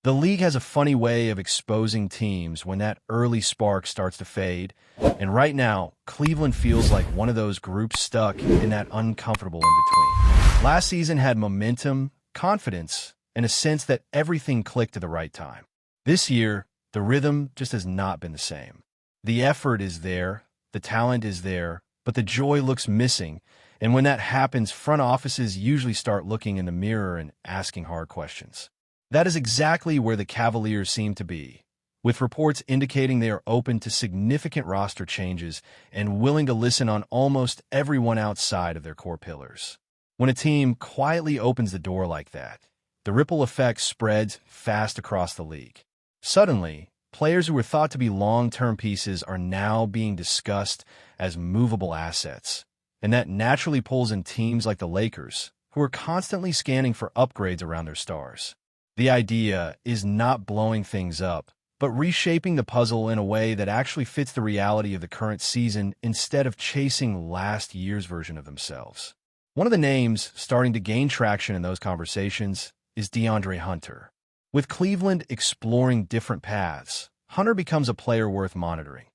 The league has a funny way of exposing teams when that early spark starts to fade, and right now, Cleveland feels like one of those groups stuck in that uncomfortable in-between. Last season had momentum, confidence, and a sense that everything clicked at the right time. This year, the rhythm just has not been the same. The effort is there, the talent is there, but the joy looks missing, and when that happens, front offices usually start looking in the mirror and asking hard questions. That is exactly where the Cavaliers seem to be, with reports indicating they are open to significant roster changes and willing to listen on almost everyone outside of their core pillars. When a team quietly opens the door like that, the ripple effect spreads fast across the league. Suddenly, players who were thought to be long-term pieces are now being discussed as movable assets, and that naturally pulls in teams like the Lakers, who are constantly scanning for upgrades around their stars. The idea is not blowing things up, but reshaping the puzzle in a way that actually fits the reality of the current season instead of chasing last year's version of themselves. One of the names starting to gain traction in those conversations is DeAndre Hunter. With Cleveland exploring different paths, Hunter becomes a player worth monitoring,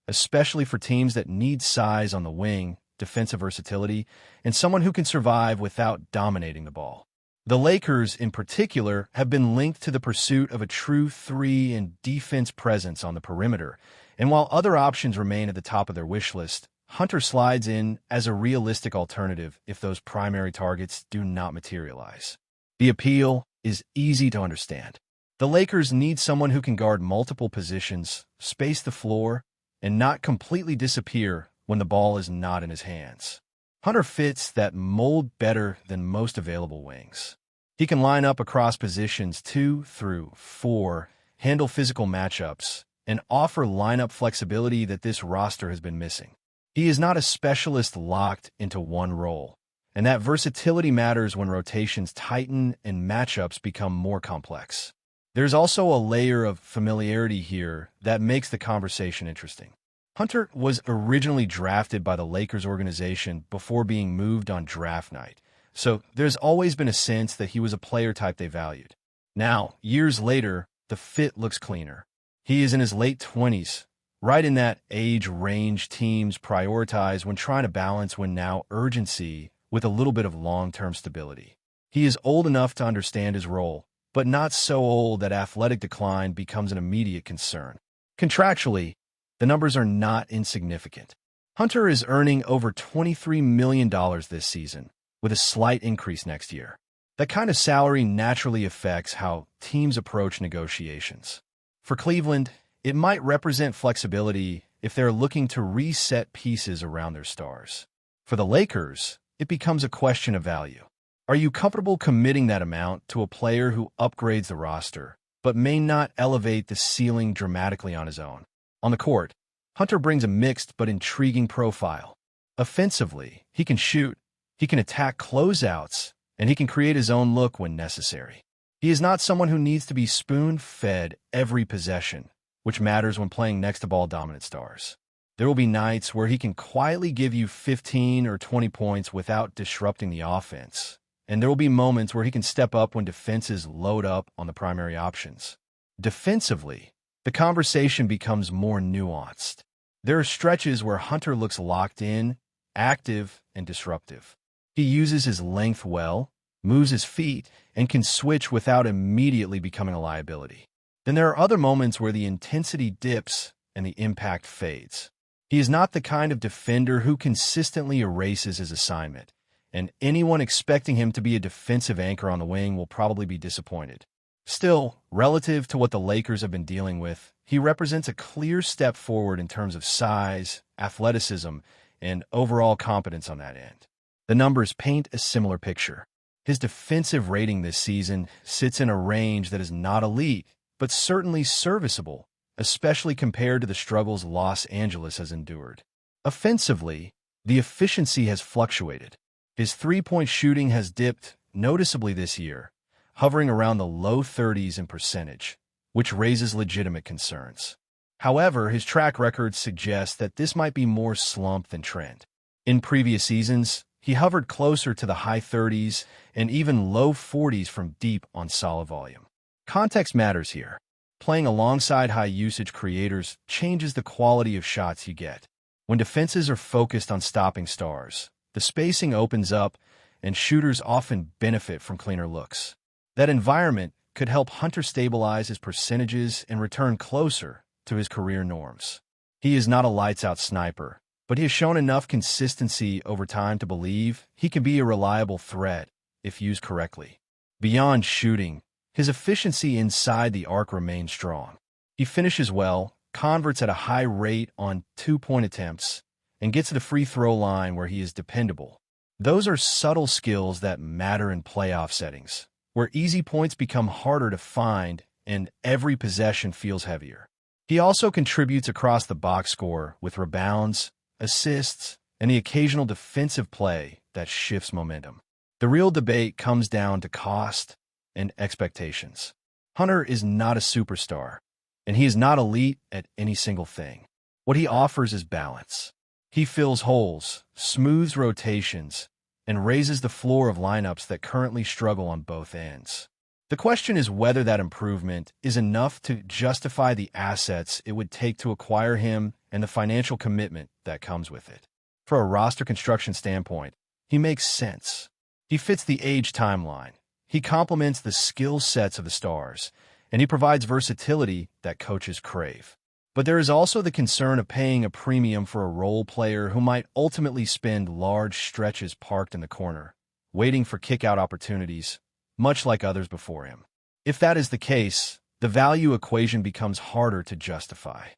especially for teams that need size on the wing, defensive versatility, and someone who can survive without dominating the ball. The Lakers, in particular, have been linked to the pursuit of a true 3 and defense presence on the perimeter, and while other options remain at the top of their wish list, Hunter slides in as a realistic alternative if those primary targets do not materialize. The appeal is easy to understand. The Lakers need someone who can guard multiple positions, space the floor, and not completely disappear when the ball is not in his hands. Hunter fits that mold better than most available wings. He can line up across positions 2 through 4, handle physical matchups, and offer lineup flexibility that this roster has been missing. He is not a specialist locked into one role, and that versatility matters when rotations tighten and matchups become more complex. There's also a layer of familiarity here that makes the conversation interesting. Hunter was originally drafted by the Lakers organization before being moved on draft night, so there's always been a sense that he was a player type they valued. Now, years later, the fit looks cleaner. He is in his late 20s, right in that age range teams prioritize when trying to balance win now urgency with a little bit of long-term stability. He is old enough to understand his role, but not so old that athletic decline becomes an immediate concern. Contractually, the numbers are not insignificant. Hunter is earning over $23 million this season, with a slight increase next year. That kind of salary naturally affects how teams approach negotiations. For Cleveland, it might represent flexibility if they're looking to reset pieces around their stars. For the Lakers, it becomes a question of value. Are you comfortable committing that amount to a player who upgrades the roster, but may not elevate the ceiling dramatically on his own? On the court, Hunter brings a mixed but intriguing profile. Offensively, he can shoot, he can attack closeouts, and he can create his own look when necessary. He is not someone who needs to be spoon-fed every possession, which matters when playing next to ball-dominant stars. There will be nights where he can quietly give you 15 or 20 points without disrupting the offense, and there will be moments where he can step up when defenses load up on the primary options. Defensively, the conversation becomes more nuanced. There are stretches where Hunter looks locked in, active, and disruptive. He uses his length well, moves his feet, and can switch without immediately becoming a liability. Then there are other moments where the intensity dips and the impact fades. He is not the kind of defender who consistently erases his assignment, and anyone expecting him to be a defensive anchor on the wing will probably be disappointed. Still, relative to what the Lakers have been dealing with, he represents a clear step forward in terms of size, athleticism, and overall competence on that end. The numbers paint a similar picture. His defensive rating this season sits in a range that is not elite, but certainly serviceable, especially compared to the struggles Los Angeles has endured. Offensively, the efficiency has fluctuated. His three-point shooting has dipped noticeably this year, hovering around the low 30s in percentage, which raises legitimate concerns. However, his track record suggests that this might be more slump than trend. In previous seasons, he hovered closer to the high 30s and even low 40s from deep on solid volume. Context matters here. Playing alongside high-usage creators changes the quality of shots you get. When defenses are focused on stopping stars, the spacing opens up, and shooters often benefit from cleaner looks. That environment could help Hunter stabilize his percentages and return closer to his career norms. He is not a lights-out sniper, but he has shown enough consistency over time to believe he can be a reliable threat if used correctly. Beyond shooting, his efficiency inside the arc remains strong. He finishes well, converts at a high rate on two-point attempts, and gets to the free throw line where he is dependable. Those are subtle skills that matter in playoff settings, where easy points become harder to find and every possession feels heavier. He also contributes across the box score with rebounds, assists, and the occasional defensive play that shifts momentum. The real debate comes down to cost and expectations. Hunter is not a superstar, and he is not elite at any single thing. What he offers is balance. He fills holes, smooths rotations, and raises the floor of lineups that currently struggle on both ends. The question is whether that improvement is enough to justify the assets it would take to acquire him and the financial commitment that comes with it. For a roster construction standpoint, he makes sense. He fits the age timeline. He complements the skill sets of the stars, and he provides versatility that coaches crave. But there is also the concern of paying a premium for a role player who might ultimately spend large stretches parked in the corner, waiting for kick-out opportunities, much like others before him. If that is the case, the value equation becomes harder to justify.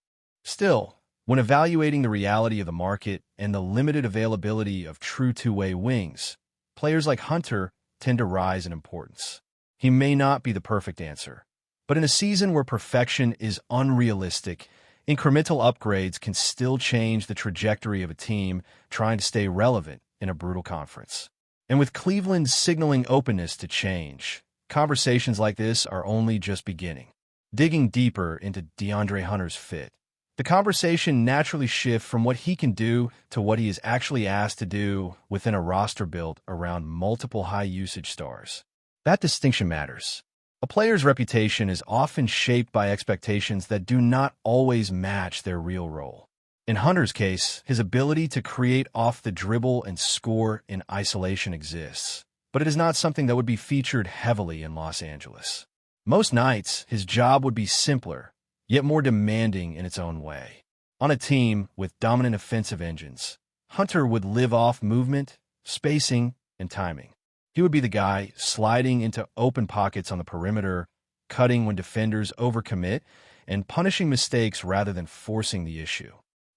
Still, when evaluating the reality of the market and the limited availability of true two-way wings, players like Hunter tend to rise in importance. He may not be the perfect answer, but in a season where perfection is unrealistic, incremental upgrades can still change the trajectory of a team trying to stay relevant in a brutal conference. And with Cleveland signaling openness to change, conversations like this are only just beginning. Digging deeper into DeAndre Hunter's fit, the conversation naturally shifts from what he can do to what he is actually asked to do within a roster built around multiple high-usage stars. That distinction matters. A player's reputation is often shaped by expectations that do not always match their real role. In Hunter's case, his ability to create off the dribble and score in isolation exists, but it is not something that would be featured heavily in Los Angeles. Most nights, his job would be simpler, yet more demanding in its own way. On a team with dominant offensive engines, Hunter would live off movement, spacing, and timing. He would be the guy sliding into open pockets on the perimeter, cutting when defenders overcommit, and punishing mistakes rather than forcing the issue.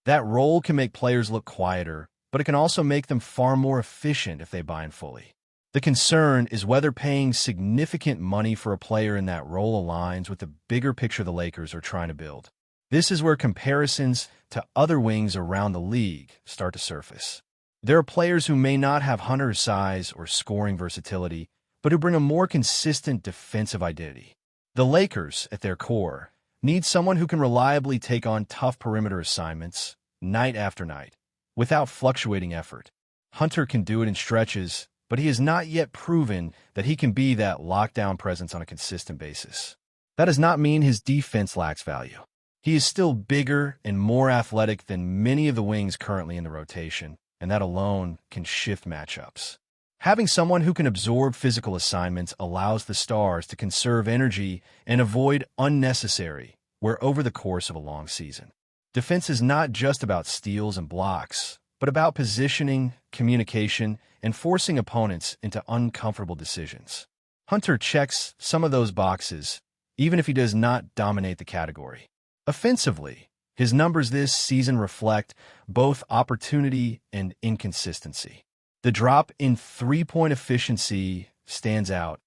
That role can make players look quieter, but it can also make them far more efficient if they buy in fully. The concern is whether paying significant money for a player in that role aligns with the bigger picture the Lakers are trying to build. This is where comparisons to other wings around the league start to surface. There are players who may not have Hunter's size or scoring versatility, but who bring a more consistent defensive identity. The Lakers, at their core, need someone who can reliably take on tough perimeter assignments, night after night, without fluctuating effort. Hunter can do it in stretches, but he has not yet proven that he can be that lockdown presence on a consistent basis. That does not mean his defense lacks value. He is still bigger and more athletic than many of the wings currently in the rotation, and that alone can shift matchups. Having someone who can absorb physical assignments allows the stars to conserve energy and avoid unnecessary wear over the course of a long season. Defense is not just about steals and blocks, but about positioning, communication, and forcing opponents into uncomfortable decisions. Hunter checks some of those boxes, even if he does not dominate the category. Offensively, his numbers this season reflect both opportunity and inconsistency. The drop in three-point efficiency stands out,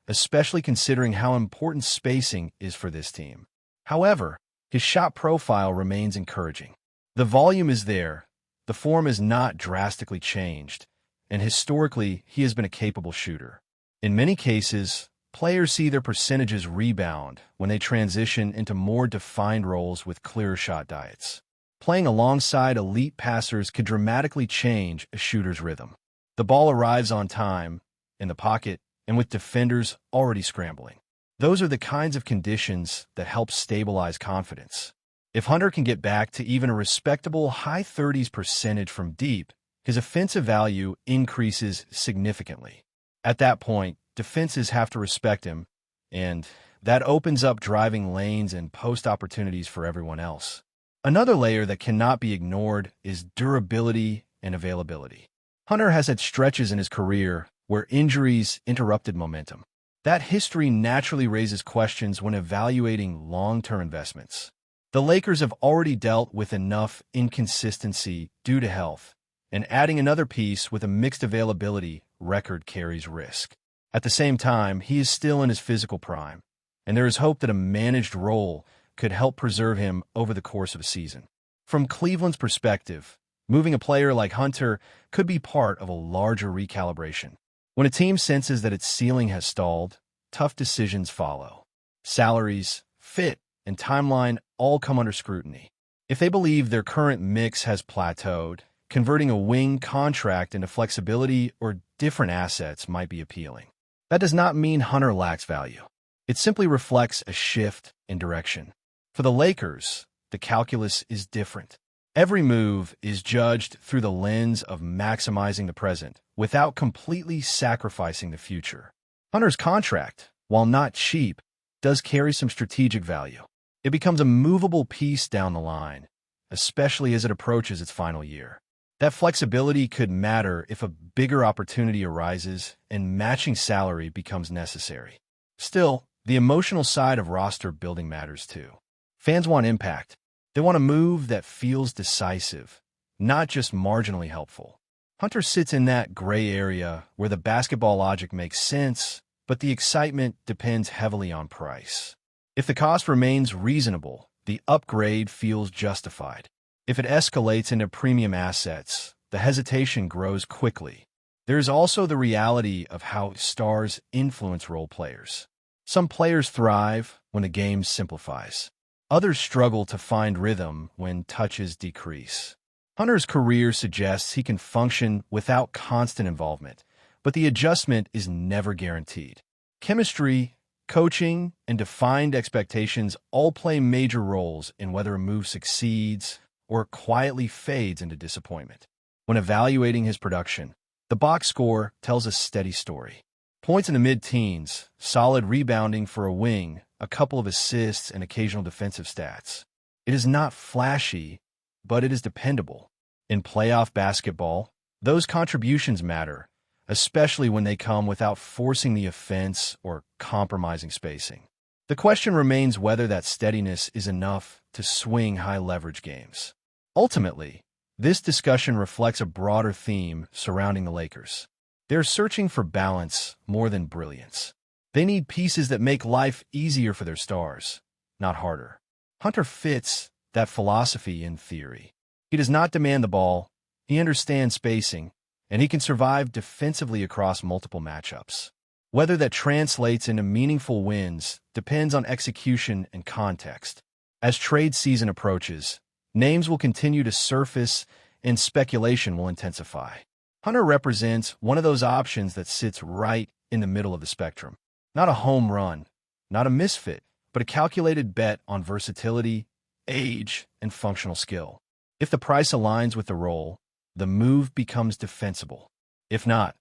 especially considering how important spacing is for this team. However, his shot profile remains encouraging. The volume is there, the form is not drastically changed, and historically, he has been a capable shooter. In many cases, players see their percentages rebound when they transition into more defined roles with clearer shot diets. Playing alongside elite passers could dramatically change a shooter's rhythm. The ball arrives on time, in the pocket, and with defenders already scrambling. Those are the kinds of conditions that help stabilize confidence. If Hunter can get back to even a respectable high 30s percentage from deep, his offensive value increases significantly. At that point, defenses have to respect him, and that opens up driving lanes and post opportunities for everyone else. Another layer that cannot be ignored is durability and availability. Hunter has had stretches in his career where injuries interrupted momentum. That history naturally raises questions when evaluating long-term investments. The Lakers have already dealt with enough inconsistency due to health, and adding another piece with a mixed availability record carries risk. At the same time, he is still in his physical prime, and there is hope that a managed role could help preserve him over the course of a season. From Cleveland's perspective, moving a player like Hunter could be part of a larger recalibration. When a team senses that its ceiling has stalled, tough decisions follow. Salaries, fit, and timeline all come under scrutiny. If they believe their current mix has plateaued, converting a wing contract into flexibility or different assets might be appealing. That does not mean Hunter lacks value. It simply reflects a shift in direction. For the Lakers, the calculus is different. Every move is judged through the lens of maximizing the present without completely sacrificing the future. Hunter's contract, while not cheap, does carry some strategic value. It becomes a movable piece down the line, especially as it approaches its final year. That flexibility could matter if a bigger opportunity arises and matching salary becomes necessary. Still, the emotional side of roster building matters too. Fans want impact. They want a move that feels decisive, not just marginally helpful. Hunter sits in that gray area where the basketball logic makes sense, but the excitement depends heavily on price. If the cost remains reasonable, the upgrade feels justified. If it escalates into premium assets, the hesitation grows quickly. There is also the reality of how stars influence role players. Some players thrive when the game simplifies. Others struggle to find rhythm when touches decrease. Hunter's career suggests he can function without constant involvement, but the adjustment is never guaranteed. Chemistry, coaching, and defined expectations all play major roles in whether a move succeeds or quietly fades into disappointment. When evaluating his production, the box score tells a steady story. Points in the mid-teens, solid rebounding for a wing, a couple of assists, and occasional defensive stats. It is not flashy, but it is dependable. In playoff basketball, those contributions matter, especially when they come without forcing the offense or compromising spacing. The question remains whether that steadiness is enough to swing high-leverage games. Ultimately, this discussion reflects a broader theme surrounding the Lakers. They're searching for balance more than brilliance. They need pieces that make life easier for their stars, not harder. Hunter fits that philosophy in theory. He does not demand the ball, he understands spacing, and he can survive defensively across multiple matchups. Whether that translates into meaningful wins depends on execution and context. As trade season approaches, names will continue to surface and speculation will intensify. Hunter represents one of those options that sits right in the middle of the spectrum. Not a home run, not a misfit, but a calculated bet on versatility, age, and functional skill. If the price aligns with the role, the move becomes defensible. If not,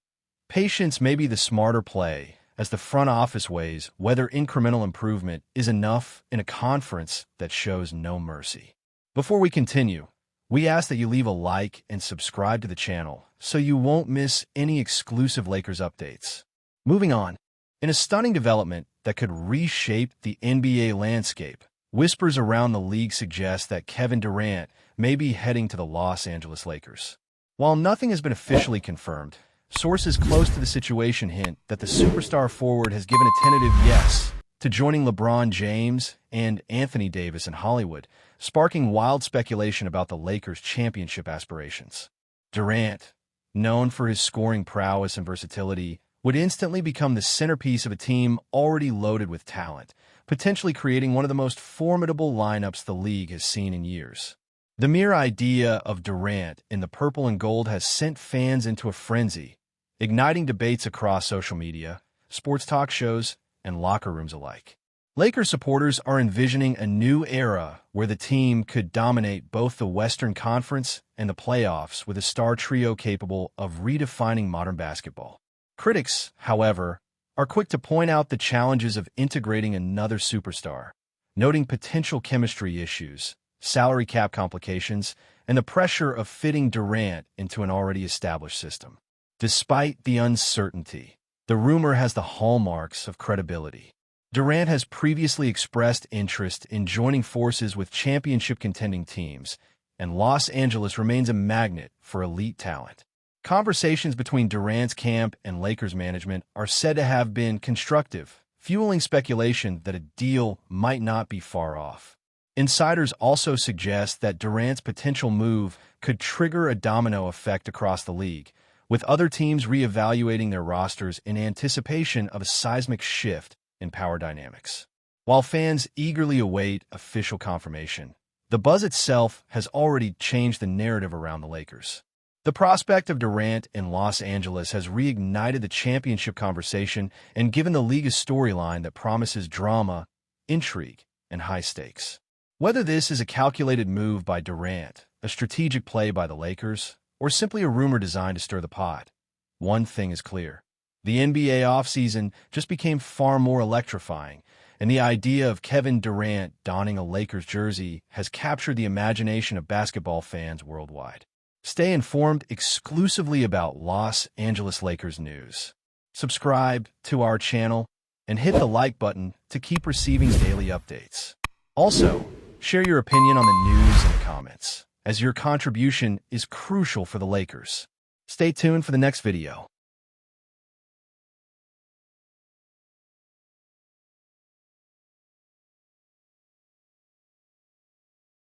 patience may be the smarter play as the front office weighs whether incremental improvement is enough in a conference that shows no mercy. Before we continue, we ask that you leave a like and subscribe to the channel so you won't miss any exclusive Lakers updates. Moving on, in a stunning development that could reshape the NBA landscape, whispers around the league suggest that Kevin Durant may be heading to the Los Angeles Lakers. While nothing has been officially confirmed, sources close to the situation hint that the superstar forward has given a tentative yes to joining LeBron James and Anthony Davis in Hollywood, sparking wild speculation about the Lakers' championship aspirations. Durant, known for his scoring prowess and versatility, would instantly become the centerpiece of a team already loaded with talent, potentially creating one of the most formidable lineups the league has seen in years. The mere idea of Durant in the purple and gold has sent fans into a frenzy, igniting debates across social media, sports talk shows, and locker rooms alike. Lakers supporters are envisioning a new era where the team could dominate both the Western Conference and the playoffs with a star trio capable of redefining modern basketball. Critics, however, are quick to point out the challenges of integrating another superstar, noting potential chemistry issues, salary cap complications, and the pressure of fitting Durant into an already established system. Despite the uncertainty, the rumor has the hallmarks of credibility. Durant has previously expressed interest in joining forces with championship-contending teams, and Los Angeles remains a magnet for elite talent. Conversations between Durant's camp and Lakers management are said to have been constructive, fueling speculation that a deal might not be far off. Insiders also suggest that Durant's potential move could trigger a domino effect across the league, with other teams reevaluating their rosters in anticipation of a seismic shift in power dynamics. While fans eagerly await official confirmation, the buzz itself has already changed the narrative around the Lakers. The prospect of Durant in Los Angeles has reignited the championship conversation and given the league a storyline that promises drama, intrigue, and high stakes. Whether this is a calculated move by Durant, a strategic play by the Lakers, or simply a rumor designed to stir the pot, one thing is clear. The NBA offseason just became far more electrifying, and the idea of Kevin Durant donning a Lakers jersey has captured the imagination of basketball fans worldwide. Stay informed exclusively about Los Angeles Lakers news. Subscribe to our channel and hit the like button to keep receiving daily updates. Also, share your opinion on the news in the comments, as your contribution is crucial for the Lakers. Stay tuned for the next video.